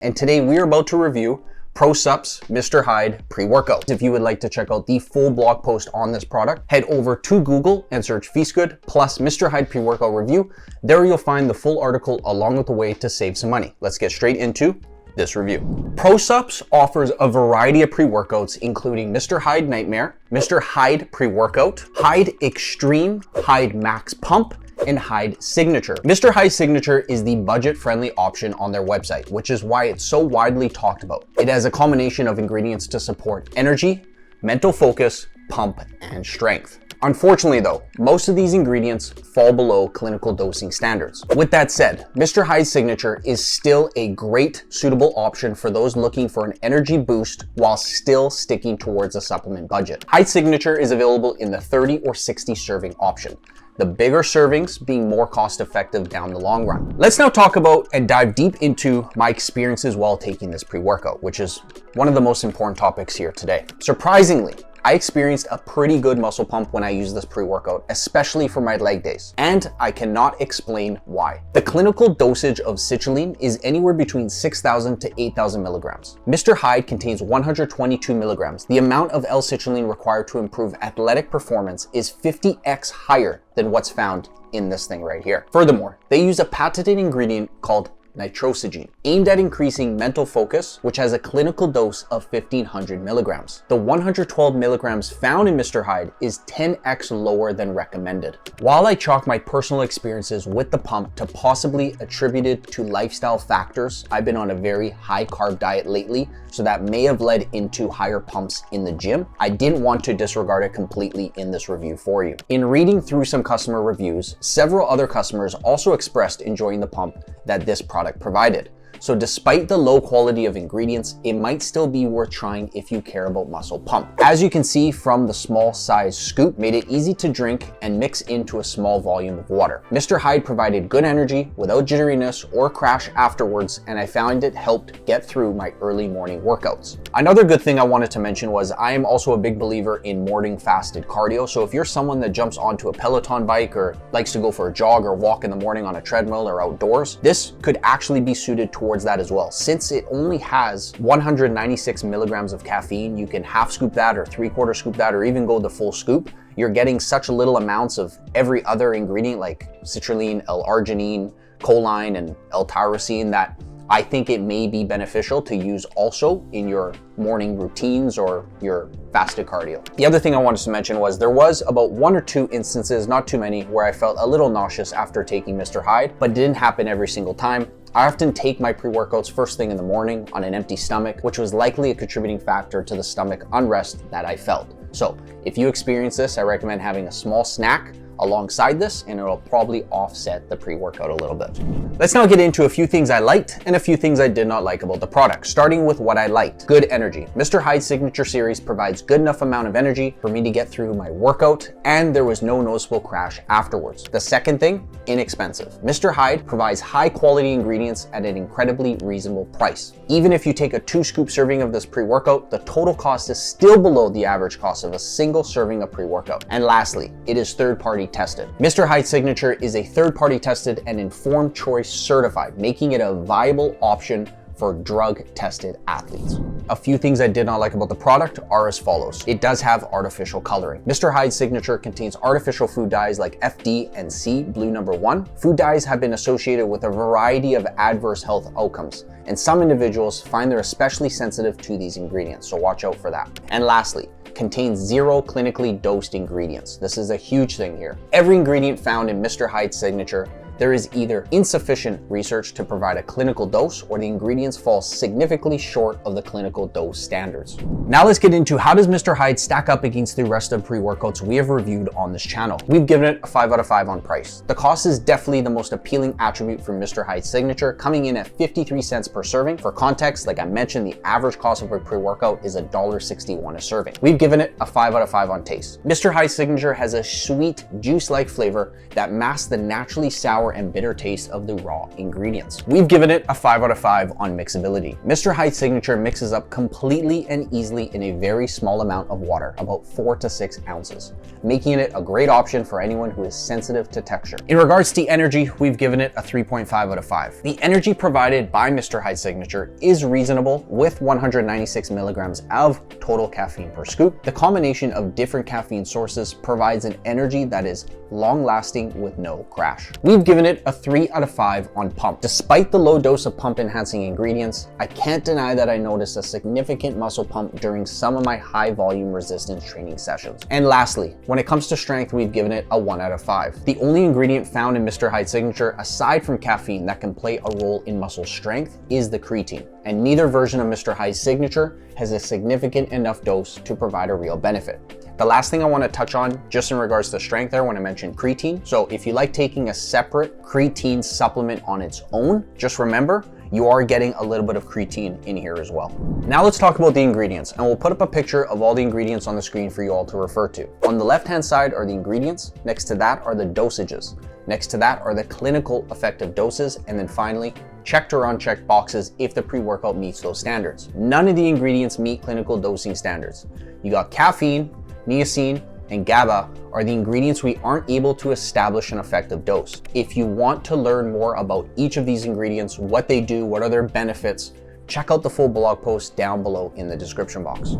And today we are about to review ProSupps Mr. Hyde Pre-Workout. If you would like to check out the full blog post on this product, head over to Google and search Feastgood plus Mr. Hyde Pre-Workout review. There you'll find the full article along with the way to save some money. Let's get straight into this review. ProSupps offers a variety of pre-workouts including Mr. Hyde Nightmare, Mr. Hyde Pre-Workout, Hyde Extreme, Hyde Max Pump, and Hyde Signature. Mr. Hyde Signature is the budget-friendly option on their website, which is why it's so widely talked about. It has a combination of ingredients to support energy, mental focus, pump, and strength. Unfortunately though, most of these ingredients fall below clinical dosing standards. With that said, Mr. Hyde Signature is still a great suitable option for those looking for an energy boost while still sticking towards a supplement budget. Hyde Signature is available in the 30 or 60 serving option, the bigger servings being more cost effective down the long run. Let's now talk about and dive deep into my experiences while taking this pre-workout, which is one of the most important topics here today. Surprisingly, I experienced a pretty good muscle pump when I used this pre-workout, especially for my leg days, and I cannot explain why. The clinical dosage of citrulline is anywhere between 6,000 to 8,000 milligrams. Mr. Hyde contains 122 milligrams. The amount of L-citrulline required to improve athletic performance is 50x higher than what's found in this thing right here. Furthermore, they use a patented ingredient called nitrosogene, aimed at increasing mental focus, which has a clinical dose of 1,500 milligrams. The 112 milligrams found in Mr. Hyde is 10x lower than recommended. While I chalk my personal experiences with the pump to possibly attributed to lifestyle factors, I've been on a very high carb diet lately, so that may have led into higher pumps in the gym. I didn't want to disregard it completely in this review for you. In reading through some customer reviews, several other customers also expressed enjoying the pump that this product provided. So despite the low quality of ingredients, it might still be worth trying if you care about muscle pump. As you can see from the small size scoop, made it easy to drink and mix into a small volume of water. Mr. Hyde provided good energy without jitteriness or crash afterwards, and I found it helped get through my early morning workouts. Another good thing I wanted to mention was I am also a big believer in morning fasted cardio. So if you're someone that jumps onto a Peloton bike or likes to go for a jog or walk in the morning on a treadmill or outdoors, this could actually be suited towards that as well. Since it only has 196 milligrams of caffeine, you can half scoop that or 3/4 scoop that or even go the full scoop. You're getting such little amounts of every other ingredient like citrulline, L-arginine, choline, and L-tyrosine that I think it may be beneficial to use also in your morning routines or your fasted cardio. The other thing I wanted to mention was there was about 1 or 2 instances, not too many, where I felt a little nauseous after taking Mr. Hyde, but it didn't happen every single time. I often take my pre-workouts first thing in the morning on an empty stomach, which was likely a contributing factor to the stomach unrest that I felt. So if you experience this, I recommend having a small snack alongside this, and it'll probably offset the pre-workout a little bit. Let's now get into a few things I liked and a few things I did not like about the product, starting with what I liked. Good energy. Mr. Hyde Signature Series provides good enough amount of energy for me to get through my workout, and there was no noticeable crash afterwards. The second thing, inexpensive. Mr. Hyde provides high quality ingredients at an incredibly reasonable price. Even if you take a 2-scoop serving of this pre-workout, the total cost is still below the average cost of a single serving of pre-workout. And lastly, it is third-party tested. Mr. Hyde Signature is a third-party tested and informed choice certified, making it a viable option for drug-tested athletes. A few things I did not like about the product are as follows. It does have artificial coloring. Mr. Hyde Signature contains artificial food dyes like FD and C, blue number 1. Food dyes have been associated with a variety of adverse health outcomes, and some individuals find they're especially sensitive to these ingredients, so watch out for that. And lastly, contains 0 clinically dosed ingredients. This is a huge thing here. Every ingredient found in Mr. Hyde Signature, there is either insufficient research to provide a clinical dose or the ingredients fall significantly short of the clinical dose standards. Now let's get into how does Mr. Hyde stack up against the rest of pre-workouts we have reviewed on this channel. We've given it a 5 out of 5 on price. The cost is definitely the most appealing attribute for Mr. Hyde Signature, coming in at 53 cents per serving. For context, like I mentioned, the average cost of a pre-workout is $1.61 a serving. We've given it a 5 out of 5 on taste. Mr. Hyde Signature has a sweet, juice-like flavor that masks the naturally sour sour and bitter taste of the raw ingredients. We've given it a 5 out of 5 on mixability. Mr. Hyde Signature mixes up completely and easily in a very small amount of water, about 4 to 6 ounces, making it a great option for anyone who is sensitive to texture. In regards to energy, we've given it a 3.5 out of 5. The energy provided by Mr. Hyde Signature is reasonable with 196 milligrams of total caffeine per scoop. The combination of different caffeine sources provides an energy that is long-lasting with no crash. We've given it a 3 out of 5 on pump. Despite the low dose of pump-enhancing ingredients, I can't deny that I noticed a significant muscle pump during some of my high-volume resistance training sessions. And lastly, when it comes to strength, we've given it a 1 out of 5. The only ingredient found in Mr. Hyde Signature, aside from caffeine, that can play a role in muscle strength is the creatine, and neither version of Mr. Hyde Signature has a significant enough dose to provide a real benefit. The last thing I want to touch on, just in regards to strength there, when I mentioned creatine. So if you like taking a separate creatine supplement on its own, just remember, you are getting a little bit of creatine in here as well. Now let's talk about the ingredients, and we'll put up a picture of all the ingredients on the screen for you all to refer to. On the left-hand side are the ingredients, next to that are the dosages, next to that are the clinical effective doses, and then finally, checked or unchecked boxes if the pre-workout meets those standards. None of the ingredients meet clinical dosing standards. You got caffeine, niacin, and GABA are the ingredients we aren't able to establish an effective dose. If you want to learn more about each of these ingredients, what they do, what are their benefits, check out the full blog post down below in the description box.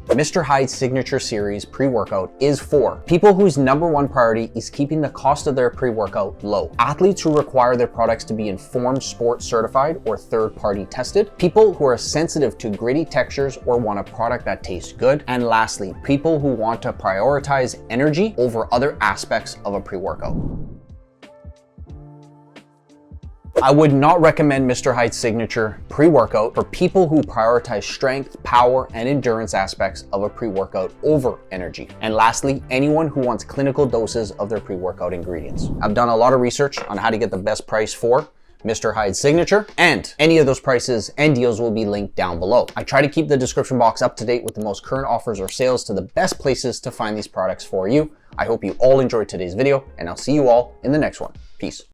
Mr. Hyde Signature Series pre-workout is for people whose #1 priority is keeping the cost of their pre-workout low, athletes who require their products to be informed sport certified or third-party tested, people who are sensitive to gritty textures or want a product that tastes good, and lastly, people who want to prioritize energy over other aspects of a pre-workout. I would not recommend Mr. Hyde Signature pre-workout for people who prioritize strength, power, and endurance aspects of a pre-workout over energy. And lastly, anyone who wants clinical doses of their pre-workout ingredients. I've done a lot of research on how to get the best price for Mr. Hyde Signature, and any of those prices and deals will be linked down below. I try to keep the description box up to date with the most current offers or sales to the best places to find these products for you. I hope you all enjoyed today's video, and I'll see you all in the next one. Peace.